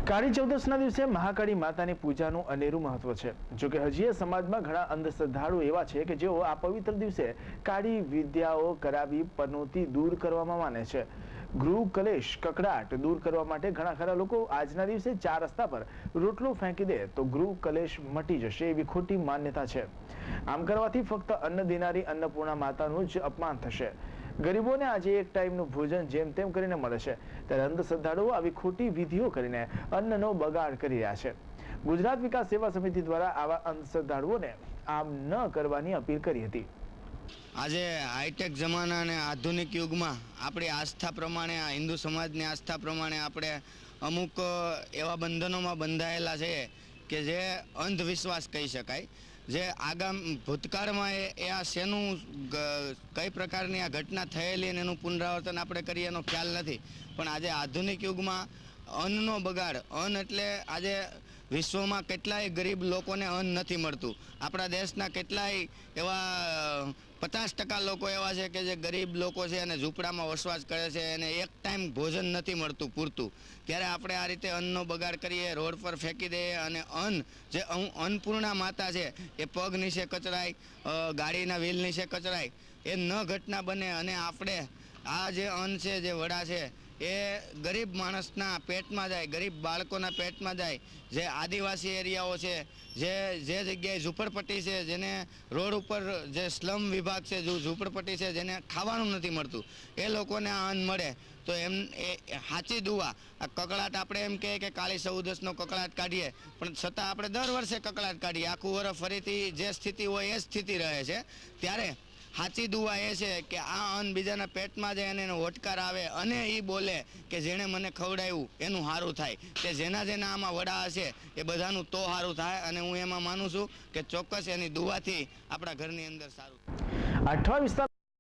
કાળી ચૌદસના દિવસે મહાકાળી માતાની પૂજાનું અનેરું મહત્વ છે। જોકે હજી સમાજમાં ઘણા અંધશ્રદ્ધાળુ એવા છે કે જેઓ આ પવિત્ર દિવસે કાળી વિદ્યાઓ કરાવી પનોતી દૂર કરવામાં માને છે। ગૃહ કલેશ કકડાટ દૂર કરવા માટે ઘણા ખરા લોકો આજના દિવસે 4 રસ્તા પર રોટલો ફેંકી દે તો ગૃહ કલેશ મટી જશે એવી ખોટી માન્યતા છે। આમ કરવાથી ફક્ત અન્ન દેનારી અન્નપૂર્ણા માતાનું જ અપમાન થશે। ગરીબોને આજે એક ટાઈમનું ભોજન જેમ તેમ કરીને મળે છે, ત્યારે અંધશ્રદ્ધાળુઓ આવી ખોટી વિધિઓ કરીને અન્નનો બગાડ કરી રહ્યા છે। ગુજરાત વિકાસ સેવા સમિતિ દ્વારા આવા અંધશ્રદ્ધાળુઓને આમ ન કરવાની અપીલ કરી હતી। આજે હાઈટેક જમાના અને આધુનિક યુગમાં આપણી આસ્થા પ્રમાણે હિન્દુ સમાજની આસ્થા પ્રમાણે આપણે અમુક એવા બંધનોમાં બંધાયેલા છે કે જે અંધવિશ્વાસ કહી શકાય। જે આગામ ભૂતકાળમાં એ આ શેનું કઈ પ્રકારની આ ઘટના થયેલી અને એનું પુનરાવર્તન આપણે કરીએ એનો ખ્યાલ નથી, પણ આજે આધુનિક યુગમાં અન્નનો બગાડ, અન્ન એટલે આજે વિશ્વમાં કેટલાય ગરીબ લોકોને અન્ન નથી મળતું। આપણા દેશના કેટલાય એવા 50% લોકો એવા છે કે જે ગરીબ લોકો છે અને ઝૂંપડામાં વસવાટ કરે છે અને એક ટાઈમ ભોજન નથી મળતું પૂરતું। ત્યારે આપણે આ રીતે અન્નનો બગાડ કરીએ, રોડ પર ફેંકી દઈએ અને અન્ન જે અન્નપૂર્ણા માતા છે એ પગ નીચે કચરાય, ગાડીના વ્હીલ નીચે કચરાય, એ ન ઘટના બને અને આપણે આ જે અન્ન છે, જે વડા છે એ ગરીબ માણસના પેટમાં જાય, ગરીબ બાળકોના પેટમાં જાય। જે આદિવાસી એરિયાઓ છે, જે જગ્યાએ ઝૂંપડપટ્ટી છે, જેને રોડ ઉપર જે સ્લમ વિભાગ છે, ઝૂંપડપટ્ટી છે, જેને ખાવાનું નથી મળતું, એ લોકોને આ અન્ન મળે તો એમ એ સાચી દુઆ। આ કકળાટ આપણે એમ કહીએ કે કાળી ચૌદસનો કકળાટ કાઢીએ, પણ છતાં આપણે દર વર્ષે કકળાટ કાઢીએ, આખું વર્ષ ફરીથી જે સ્થિતિ હોય એ સ્થિતિ રહે છે। ત્યારે સાચી દુઆ એ છે કે આ અન્ન બીજાના પેટમાં જાય અને એનો હોટકાર આવે અને એ બોલે કે જેણે મને ખવડાવ્યું એનું સારું થાય। કે જેના આમાં વડા હશે એ બધાનું તો સારું થાય અને હું એમાં માનું છું કે ચોક્કસ એની દુઆથી આપણા ઘરની અંદર સારું થાય। આઠવા વિસ્તાર